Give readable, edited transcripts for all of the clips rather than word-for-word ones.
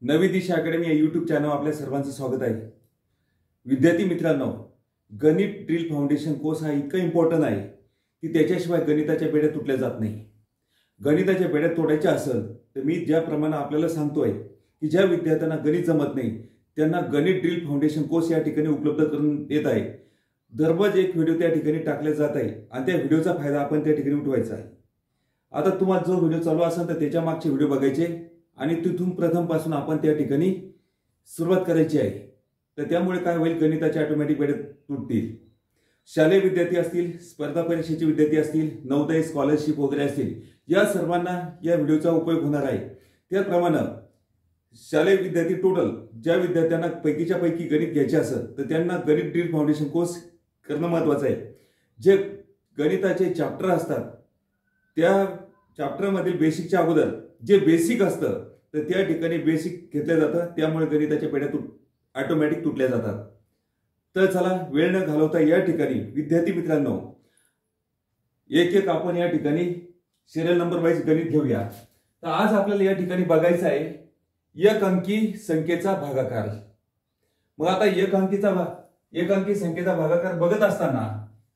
नवी दिशा अकॅडमी या YouTube channel आपल्या सर्वांचं स्वागत आहे। विद्यार्थी मित्रांनो, गणित ड्रिल फाउंडेशन कोर्स हा इतका इम्पॉर्टंट आहे की त्याच्याशिवाय गणिताच्या बेड्या तुटल्या जात नाही। गणिताच्या बेड्या तोडायच्या असेल तर मी ज्याप्रमाणे आपल्याला सांगतोय की ज्या विद्यार्थ्यांना गणित जमत नाही त्यांना गणित ड्रिल फाउंडेशन कोर्स या ठिकाणी उपलब्ध करून देत आहे। दररोज एक व्हिडिओ त्या ठिकाणी टाकला जात आहे आणि त्या व्हिडिओचा फायदा आपण त्या ठिकाणी उठवायचा आहे। आता तुम्हाला जो व्हिडिओ चालू असेल तर त्याच्या मागचे व्हिडिओ बघायचे आणि तिथून प्रथम पासून आपण त्या ठिकाणी सुरुवात करायची आहे। तर त्यामुळे काय होईल, गणिताचे ऑटोमॅटिक बेड्या तुटतील। शालेय विद्यार्थी असतील, स्पर्धा परीक्षेचे विद्यार्थी असतील, नवोदय स्कॉलरशिप वगैरे असतील, या सर्वांना या व्हिडिओचा उपयोग होणार आहे। त्याप्रमाणे शालेय विद्यार्थी टोटल ज्या विद्यार्थ्यांना पैकीच्या पैकी गणित घ्यायचे असेल तर त्यांना गणित ड्रिल फाउंडेशन कोर्स करणं महत्त्वाचं आहे। जे गणिताचे चॅप्टर असतात त्या चॅप्टर मधील बेसिकच्या अगोदर जे बेसिक असतं तर त्या ठिकाणी बेसिक घेतलं जातं, त्यामुळे गणिताच्या पेड्या ऑटोमॅटिक तुटल्या जातात। तर चला वेळ न घालवता या ठिकाणी विद्यार्थी मित्रांनो एक एक आपण या ठिकाणी सिरियल नंबर वाईज गणित घेऊया। तर आज आपल्याला या ठिकाणी बघायचं आहे एक अंकी संख्येचा भागाकार। मग आता एक अंकी संख्येचा भागाकार बघत असताना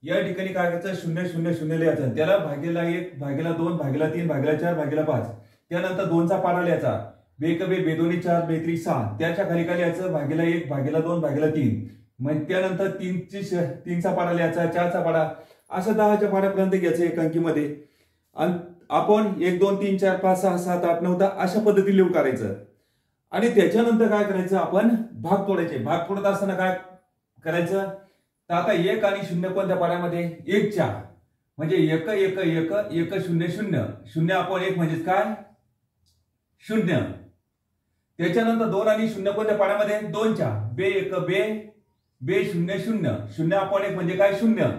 या ठिकाणी काय करायचं, 0 0 0 लिहायचं, त्याला भागीला 1 भागीला 2 भागीला 3 भागीला 4 भागीला 5, त्यानंतर 2 चा पाडा लिहायचा, बे क बे बे दोन्ही 4 बे त्रिक 6, त्याच्या खाली काय लिहायचं, भागीला 1 भागीला 2 भागीला 3, मग त्यानंतर 3 चा पाडा लिहायचा, 4 चा पाडा, असं 10 च्या पाड्यापर्यंत घ्यायचं एक अंकीमध्ये। आणि आपण 1 2 3 4 5 6 7 8 9 10 अशा पद्धतीने लिहून काढायचं। आणि त्याच्यानंतर काय करायचं, आपण भाग तोडायचे। भाग तोडत असताना काय करायचं, तर आता 1 आणि 0 कोणत्या पाड्यामध्ये, 1 च्या, म्हणजे 1 1 1 1 0 0 0 आपण 1 म्हणजे काय 0। त्याच्यानंतर 2 आणि 0 कोणत्या पाड्यामध्ये, 2 च्या, बे 1 बे बे 0 0 0 आपण 1 म्हणजे काय 0।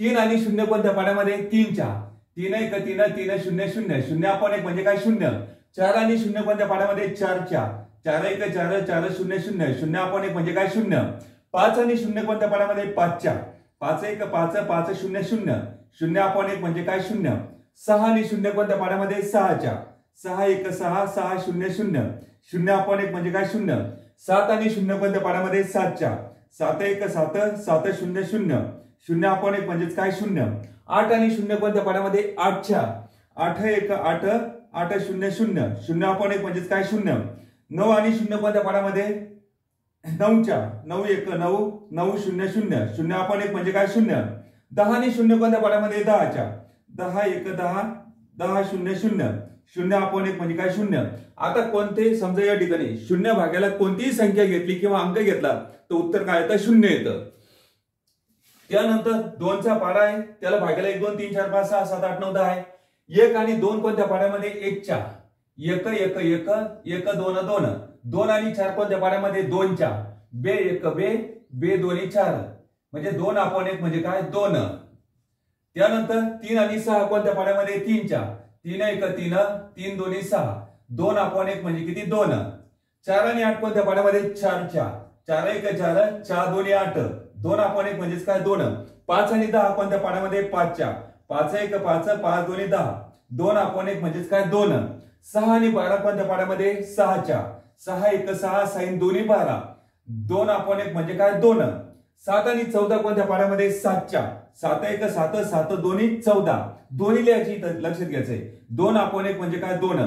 3 आणि 0 कोणत्या पाड्यामध्ये, 3 च्या, 3 1 3 3 0 0 0 आपण 1 म्हणजे काय 0। 4 आणि 0 कोणत्या पाड्यामध्ये, 4 च्या, 4 1 4 4 0 0 0 आपण 1 म्हणजे काय 0। 5 आणि 0 कोणत्या पाड्यामध्ये, 5 च्या, 5 1 5 5 0 0 0 आपण 1 म्हणजे काय 0। 6 आणि 0 कोणत्या पाड्यामध्ये, 6 च्या, 6 1 6 6 0 0 0 आपण 1 म्हणजे काय 0। 7 आणि 0 कोणत्या पाड्यामध्ये, 7 च्या, 7 1 7 7 0 0 0 आपण 1 म्हणजे काय 0। 8 आणि 0 कोणत्या पाड्यामध्ये, 8 च्या, 8 1 8 8 0 0 0 आपण 1 म्हणजे काय 0। 9 आणि 0 कोणत्या पाड्यामध्ये, 9 च्या, 9 1 9 9 0 0 0 आपण 1 म्हणजे काय 0। 10 आणि 0 कोणत्या पाड्यामध्ये, 10 च्या, 10 1 10 10 0 0 0 आपण 1 म्हणजे काय 0। आता कोणते समजा या ठिकाणी 0 भागाला कोणतीही संख्या घेतली किंवा अंक घेतला तर उत्तर काय येतं, 0 येतं। त्यानंतर 2 चा पाडा आहे, त्याला भागाला 1 2 3 4 5 6 7 8 9 10 आहे। 1 आणि 2 कोणत्या पाड्यामध्ये, 1 च्या, 1 1 1 1 2 2 2 आणि 4 कोणत्या पाड्यामध्ये, 2 च्या, बे 1 बे बे दोन्ही 4 म्हणजे 2 आपण 1 म्हणजे काय 2। त्यानंतर 3 आणि 6 कोणत्या पाड्यामध्ये, 3 च्या, 3 1 3 3 दोन्ही 6 2 आपण 1 म्हणजे किती 2। 4 आणि 8 कोणत्या पाड्यामध्ये, 4 च्या, 4 1 4 4 दोन्ही 8 2 आपण 1 म्हणजे काय 2। 5 आणि 10 कोणत्या पाड्यामध्ये, 5 च्या, 5 1 5 5 दोन्ही 10 2 आपण 1 म्हणजे काय 2। 6 आणि 12 कोणत्या पाड्यामध्ये, 6 च्या, 6 1 6 6 दोन्ही 12 2 आपण 1 म्हणजे काय 2। 7 आणि 14 कोणत्या पाड्यामध्ये, 7 च्या, 7 1 7 7 दोन्ही 14 दोन्ही लिहायची लक्षात घ्यायचंय, 2 आपण 1 म्हणजे काय 2।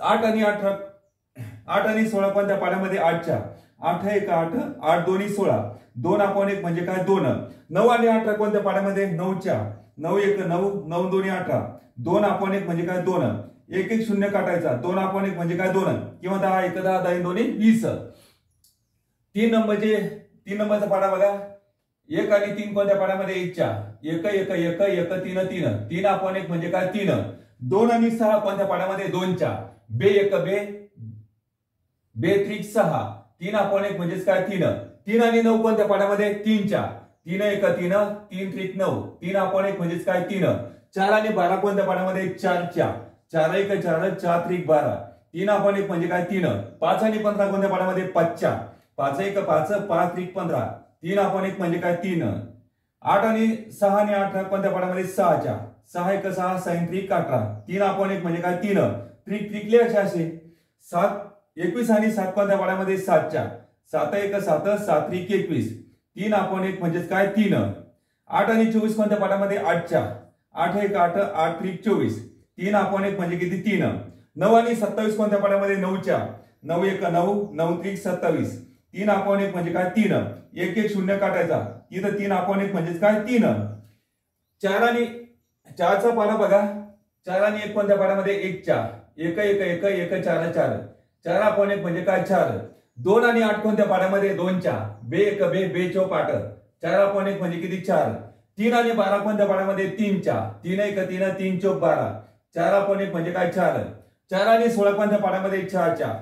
8 आणि 18 8 आणि 16 कोणत्या पाड्यामध्ये, 8 च्या, 8 1 8 8 दोन्ही 16 2 आपण 1 म्हणजे काय 2। 9 आणि 18 कोणत्या पाड्यामध्ये, 9 च्या, 9 1 9 9 दोन्ही 18 2 आपण 1 म्हणजे काय 2। 1 1 0 काटायचा, 2 आपण 1 म्हणजे काय 2 किंवा 10 1 10 10 दोन्ही 20। 3 नंबरचा पाडा बघा, 1 आणि 3 कोणत्या पाड्यामध्ये, 1 च्या, 1 1 1 1 3 3 3 आपण 1 म्हणजे काय 3। 2 आणि 6 कोणत्या पाड्यामध्ये, 2 च्या, बे 1 बे बे त्रिक 6 3 आपण 1 म्हणजे काय 3। 3 आणि 9 कोणत्या पाड्यामध्ये, 3 च्या, 3 1 3 3 त्रिक 9 3 आपण 1 म्हणजे काय 3। 4 आणि 12 कोणत्या पाड्यामध्ये, 4 च्या, 4 1 4 4 त्रिक 12 3 आपण 1 म्हणजे काय 3। 5 आणि 15 कोणत्या पाड्यामध्ये, 5 च्या, 5 1 5 5 त्रिक 15 3 आपण 1 म्हणजे काय 3। 8 आणि 6 आणि 8 कोणत्या पाड्यामध्ये, 6 च्या, 6 1 6 6 त्रिक 18 3 आपण 1 म्हणजे काय 3 त्रिक त्रिक लिहायचे असे। 7 21 आणि 7 कोणत्या पाड्यामध्ये 7च्या 7 1 7 7 3 21 3 आपण 1 म्हणजेच काय 3 8 आणि 24 कोणत्या पाड्यामध्ये 8च्या 8 1 8 8 3 24 3 आपण 1 म्हणजे किती 3 9 आणि 27 कोणत्या पाड्यामध्ये 9च्या 9 1 9 9 3 27 3 आपण 1 म्हणजे काय 3 1 1 0 काढायचा इथं 3 आपण 1 म्हणजेच काय 3 4 आणि 4चा पाडा बघा 4 आणि 1 कोणत्या पाड्यामध्ये 1च्या 1 1 1 1 4 4 4 आपण 1 म्हणजे काय 4 2 आणि 8 कोणत्या पाड्यामध्ये 2च्या बे 1 बे बे चौक 8 4 आपण 1 म्हणजे किती 4 3 आणि 12 कोणत्या पाड्यामध्ये 3च्या 3 1 3 3 चौक 12 4 आपण 1 म्हणजे काय 4 4 आणि 16 कोणत्या पाड्यामध्ये 4च्या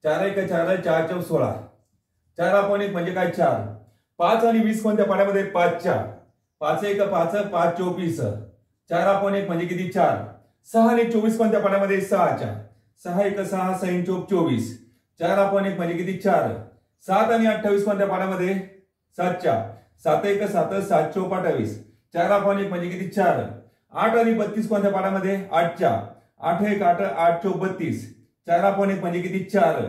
4 1 4 4 चौक 16 4 आपण 1 म्हणजे काय 4 5 आणि 20 कोणत्या पाड्यामध्ये 5च्या 5 1 5 5 24 4 आपण 1 म्हणजे किती 4 6 आणि 24 कोणत्या पाड्यामध्ये 6च्या 6 1 6 6 चौक 24 4 आपण 1 म्हणजे किती 4 7 आणि 28 कोणत्या पाड्यामध्ये 7च्या 7 1 7 7 चौक 28 4 आपण 1 म्हणजे किती 4 8 आणि 32 कोणत्या पाड्यामध्ये 8च्या 8 1 8 8 चौक 32 4 आपण 1 म्हणजे किती 4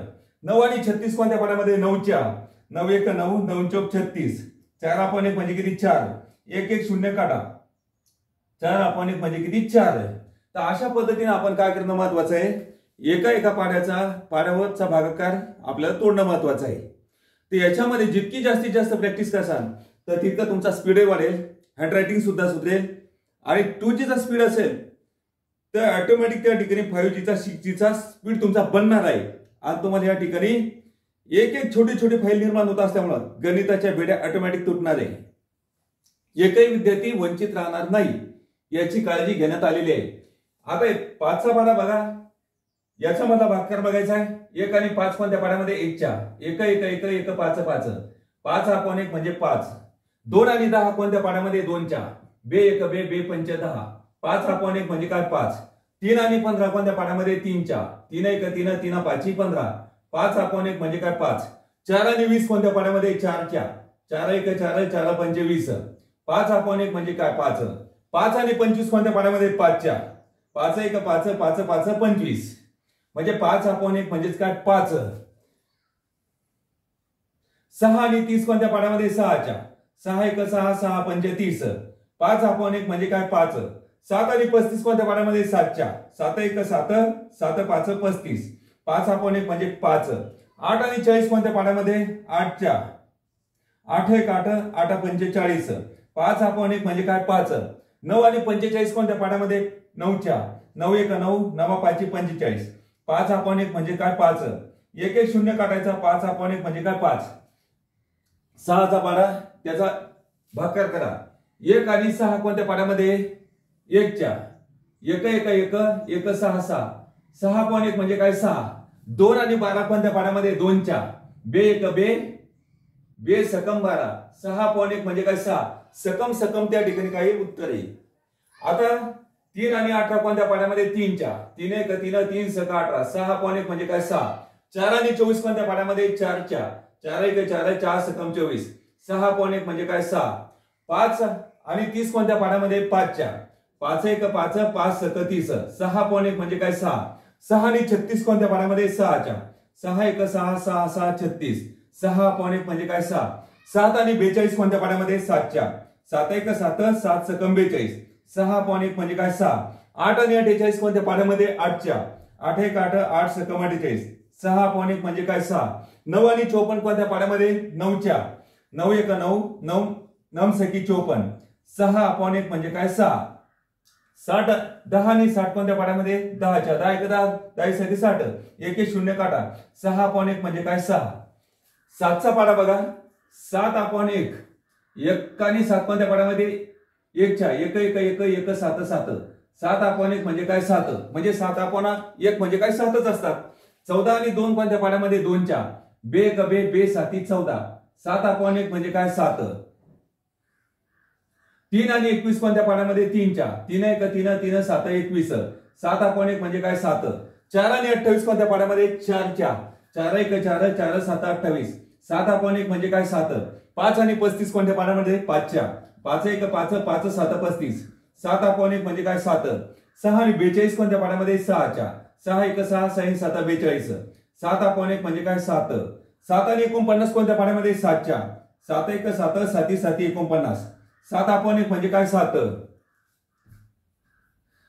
9 आणि 36 कोणत्या पाड्यामध्ये 9च्या 9 1 9 9 चौक 36 4 आपण 1 म्हणजे किती 4 1 1 0 काढा 4 आपण 1 म्हणजे किती 4 तर अशा पद्धतीने आपण काय करणं महत्वाचं आहे एका पाड्यावरचा भागाकार आपल्याला तोडणं महत्वाचं आहे तर याच्यामध्ये जितकी जास्तीत जास्त प्रॅक्टिस करसाल तर तितकं तुमचा स्पीडही वाढेल हँडरायटिंग सुद्धा सुधरेल आणि 2G चा स्पीड असेल तर ऑटोमॅटिक त्या ठिकाणी 5G चा 6G चा स्पीड तुमचा बनणार आहे आज तुम्हाला या ठिकाणी एक एक छोटी छोटी फाईल निर्माण होत असल्यामुळे गणिताच्या बेड्या ऑटोमॅटिक तुटणार आहे एकही विद्यार्थी वंचित राहणार नाही याची काळजी घेण्यात आलेली आहे आता 5चा पाडा बघा याचा मला भागाकार बघायचा आहे 1 आणि 5 कोणत्या पाड्यामध्ये 1च्या 1 1 1 1 5 5 5 आपण 1 म्हणजे 5 2 आणि 10 कोणत्या पाड्यामध्ये 2च्या बे 1 बे बे 5 10 5 आपण 1 म्हणजे काय 5 3 आणि 15 कोणत्या पाड्यामध्ये 3च्या 3 1 3 3 5 15 5 आपण 1 म्हणजे काय 5 4 आणि 20 कोणत्या पाड्यामध्ये 4च्या 4 1 4 4 5 20 5 आपण 1 म्हणजे काय 5 5 आणि 25 कोणत्या पाड्यामध्ये 5च्या 5 1 5 5 5 25 म्हणजे 5 आपण 1 म्हणजेच काय 5 6 आणि 30 कोणत्या पाड्यामध्ये 6च्या 6 1 6 6 5 30 5 आपण 1 म्हणजे काय 5 7 आणि 35 कोणत्या पाड्यामध्ये 7च्या 7 1 7 7 5 35 5 आपण 1 म्हणजे 5 8 आणि 40 कोणत्या पाड्यामध्ये 8च्या 8 1 8 8 45 5 आपण 1 म्हणजे काय 5 9 आणि 45 कोणत्या पाड्यामध्ये 9च्या 9 1 9 9 5 45 5 आपण 1 म्हणजे काय 5 1 1 0 काढायचा 5 आपण 1 म्हणजे काय 5 6चा पाडा त्याचा भागाकार करा 1 आणि 6 कोणत्या पाड्यामध्ये 1च्या 1 1 1 1 6 6 6 आपण 1 म्हणजे काय 6 2 आणि 12 कोणत्या पाड्यामध्ये 2च्या बे 1 बे बे सकम 12 6 आपण 1 म्हणजे काय 6 सकम सकम त्या ठिकाणी काही उत्तर आहे आता 3 आणि 18 कोणत्या पाड्यामध्ये 3च्या 3 1 3 3 6 18 6 आपण 1 म्हणजे काय 6 4 आणि 24 कोणत्या पाड्यामध्ये 4च्या 4 1 4 4 सकम 24 6 आपण 1 म्हणजे काय 6 5 आणि 30 कोणत्या पाड्यामध्ये 5च्या 5 1 5 5 6 30 6 आपण 1 म्हणजे काय 6 6 आणि 36 कोणत्या पाड्यामध्ये 6च्या 6 1 6 6 6 36 6 आपण 1 म्हणजे काय 6 7 आणि 42 कोणत्या पाड्यामध्ये 7च्या 7 1 7 7 सकम 42 6 आपण 1 म्हणजे काय 6 8 आणि 48 कोणत्या पाड्यामध्ये 8च्या 8 1 8 8 सकम 48 6 आपण 1 म्हणजे काय 6 9 आणि 54 कोणत्या पाड्यामध्ये 9च्या 9 1 9 9 9 सकी 54 6 आपण 1 म्हणजे काय 6 60 10 आणि 60 कोणत्या पाड्यामध्ये 10च्या 10 1 10 10 सकी 60 1 1 0 काढा 6 आपण 1 म्हणजे काय 6 7चा पाडा बघा 7 आपण 1 1 आणि 7 कोणत्या पाड्यामध्ये 1च्या 1 1 1 1 7 7 7 आपण 1 म्हणजे काय 7 म्हणजे 7 आपण 1 म्हणजे काय 7च असतात 14 आणि 2 कोणत्या पाड्यामध्ये 2च्या बे 1 बे बे 7 14 7 आपण 1 म्हणजे काय 7 3 आणि 21 कोणत्या पाड्यामध्ये 3च्या 3 1 3 3 7 21 7 आपण 1 म्हणजे काय 7 4 आणि 28 कोणत्या पाड्यामध्ये 4च्या 4 1 4 4 7 28 7 आपण 1 म्हणजे काय 7 5 आणि 35 कोणत्या पाड्यामध्ये 5च्या 5 1 5 5 7 35 7 आपण 1 म्हणजे काय 7 6 आणि 42 कोणत्या पाड्यामध्ये 6च्या 6 1 6 6 7 42 7/1 म्हणजे काय 7. 7 आणि 49 कोणत्या पाड्यामध्ये 7च्या. 7 1 7 7 7 49. 7/1 म्हणजे काय 7.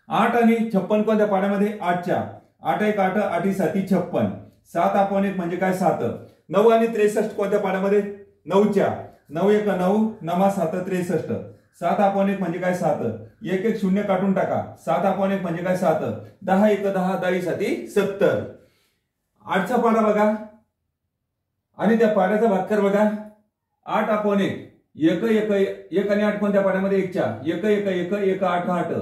8 आणि 56 कोणत्या पाड्यामध्ये 8च्या. 8 1 8 8 7 56. 7/1 म्हणजे काय 7. 9 आणि 63 कोणत्या पाड्यामध्ये 9च्या. 9 1 9 9 7 63. 7/1 म्हणजे काय 7. 1 1 0 काढून टाका. 7/1 म्हणजे काय 7. 10 1 10 10 7 70. 8चा पाडा बघा आणि त्या पाड्याचा भागकर बघा. 8/1 1 1 1 आणि 8 कोणत्या पाड्यामध्ये 1च्या. 1 1 1 1 8 8.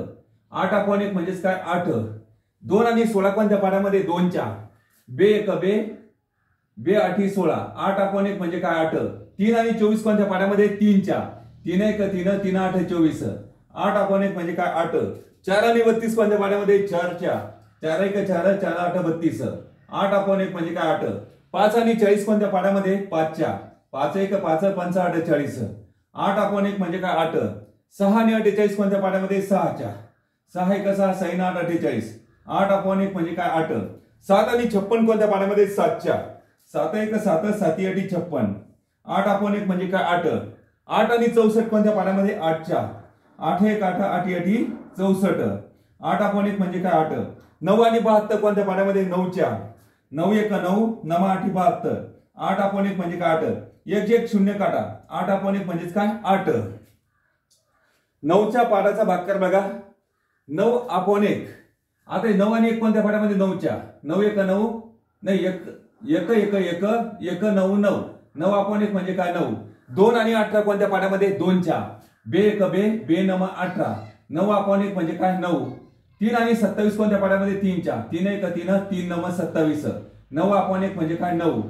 8/1 म्हणजेच काय 8. 2 आणि 16 कोणत्या पाड्यामध्ये 2च्या. बे 1 बे बे 8 16. 8/1 म्हणजे काय 8. 3 आणि 24 कोणत्या पाड्यामध्ये 3च्या. 3 1 3 3 8 24. 8/1 म्हणजे काय 8. 4 आणि 32 कोणत्या पाड्यामध्ये 4च्या. 4 1 4 4 8 32. 8/1 म्हणजे काय 8. 5 आणि 40 कोणत्या पाड्यामध्ये 5च्या. 5 1 5 5 8 40. 8/1 म्हणजे काय 8. 6 आणि 48 कोणत्या पाड्यामध्ये 6च्या. 6 1 6 6 8 48. 8/1 म्हणजे काय 8. 7 आणि 56 कोणत्या पाड्यामध्ये 7च्या. 7 1 7 7 8 56. 8/1 म्हणजे काय 8. 8 आणि 64 कोणत्या पाड्यामध्ये 8च्या. 8 1 8 8 8 64. 8/1 म्हणजे काय 8. 9 आणि 72 कोणत्या पाड्यामध्ये 9च्या. 9 1 9 9 8 72. 8/1 म्हणजे काय 8. 1 1 0 काढा. 8/1 म्हणजे काय 8. 9च्या पाडाचा भागकर बघा. 9/1. आता 9 आणि 1 कोणत्या पाड्यामध्ये 9च्या. 9 1 9 नाही 1 1 1 1 1 9 9. 9/1 म्हणजे काय 9. 2 आणि 18 कोणत्या पाड्यामध्ये 2च्या. बे 1 बे बे 9 18. 9/1 म्हणजे काय 9. 3 आणि 27 कोणत्या पाड्यामध्ये 3च्या. 3 1 3 3 9 27. 9/1 म्हणजे काय 9.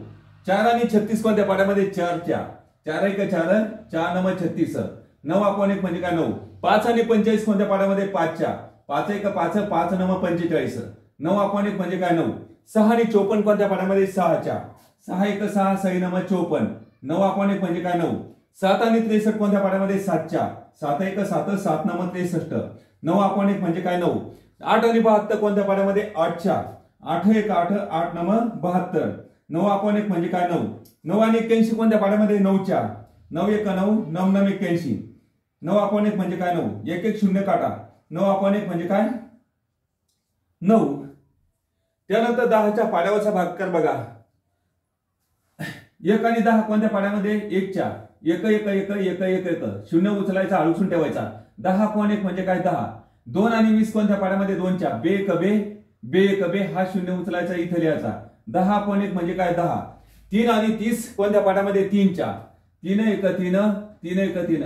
4 आणि 36 कोणत्या पाड्यामध्ये 4च्या. 4 1 4 4 9 36. 9/1 म्हणजे काय 9. 5 आणि 45 कोणत्या पाड्यामध्ये 5च्या. 5 1 5 5 9 45. 9/1 म्हणजे काय 9. 6 आणि 54 कोणत्या पाड्यामध्ये 6च्या. 6 1 6 6 9 54. 9/1 म्हणजे काय 9. 7 आणि 63 कोणत्या पाड्यामध्ये 7च्या. 7 1 7 7 9 63. 9/1 म्हणजे काय 9. 8 आणि 72 कोणत्या पाड्यामध्ये 8च्या. 8 1 8 8 9 72. 9/1 म्हणजे काय 9. 9 आणि 81 कोणत्या पाड्यामध्ये 9च्या. 9 1 9 9 9 81. 9/1 म्हणजे काय 9. 1 1 0 काढा. 9/1 म्हणजे काय 9. त्यानंतर 10च्या पाड्यावरचा भागकर बघा. 1 आणि 10 कोणत्या पाड्यामध्ये 1च्या. 1 1 1 1 1 1. 0 उचलायचा अडकून ठेवायचा. 10/1 म्हणजे काय 10. 2 आणि 20 कोणत्या पाड्यामध्ये 2च्या. बे 1 बे बे 1 बे हा 0 उचलायचा इथे लिहायचा. 10/1 म्हणजे काय 10. 3 आणि 30 कोणत्या पाड्यामध्ये 3च्या. 3 1 3 3 1 3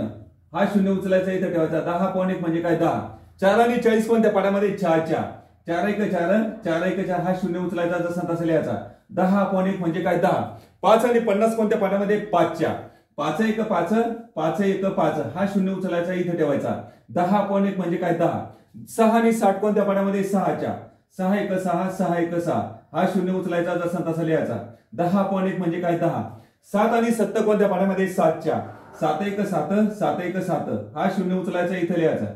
हा 0 उचलायचा इथे ठेवायचा. 10/1 म्हणजे काय 10. 4 आणि 40 कोणत्या पाड्यामध्ये 4च्या. 4 1 4 4 1 4 हा 0 उचलायचा जसा तसा लिहायचा. 10/1 म्हणजे काय 10. 5 आणि 50 कोणत्या पाड्यामध्ये 5च्या. 5 1 5 5 1 5 हा 0 उचलायचा इथे ठेवायचा. 10/1 म्हणजे काय 10. 6 आणि 60 कोणत्या पाड्यामध्ये 6च्या. 6 1 6 6 1 6 हा 0 उचलायचा जसा तसा लिहायचा. 10/1 म्हणजे काय 10. 7 आणि 70 कोणत्या पाड्यामध्ये 7च्या. 7 1 7 7 1 7 हा 0 उचलायचा इथे लिहायचा.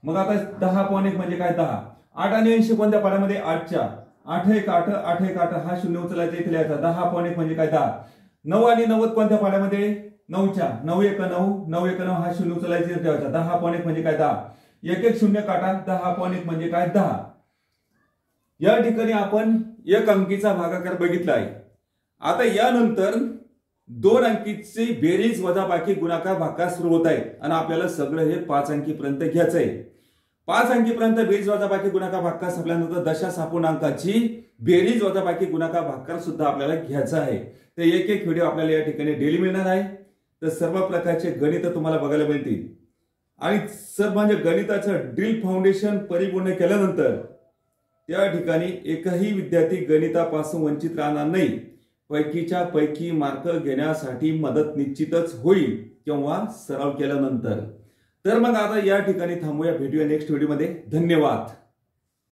मग आता 10/1 म्हणजे काय 10. 8 आणि 80 कोणत्या पाड्यामध्ये 8च्या. 8 1 8 8 1 8 हा 0 उचलायचा इथे लिहायचा. 10/1 म्हणजे काय 10. 9 आणि 90 कोणत्या पाड्यामध्ये 9च्या. 9 1 9 9 1 9 हा 0 उचलायचा इथे ठेवायचा. 10/1 म्हणजे काय 10. 1 1 0 काटा. 10/1 म्हणजे काय 10. या ठिकाणी आपण 1 अंकीचा भागाकार बघितला आहे. आता यानंतर 2 अंकीची बेरीज वजाबाकी गुणाकार भागाकार सुरू होत आहे आणि आपल्याला सगळं हे 5 अंकीपर्यंत घ्यायचं आहे. 5 अंकीपर्यंत बेरीज वजाबाकी गुणाकार भागाकार संपल्यानंतर दशांश अपूर्णांकाची बेरीज वजाबाकी गुणाकार भागाकार सुद्धा आपल्याला घ्यायचा आहे. तर एक एक व्हिडिओ आपल्याला या ठिकाणी डेली मिळणार आहे. तर सर्व प्रकारचे गणित तुम्हाला बघायला मिळतील आणि सर म्हणजे गणिताचं ड्रिल फाउंडेशन परिपूर्ण केल्यानंतर त्या ठिकाणी एकही विद्यार्थी गणितापासून वंचित राहणार नाही. पैकीच्या पैकी मार्क घेण्यासाठी मदत निश्चितच होईल किंवा सराव केल्यानंतर. तर मग आता या ठिकाणी थांबूया. भेटूया नेक्स्ट व्हिडिओमध्ये. धन्यवाद.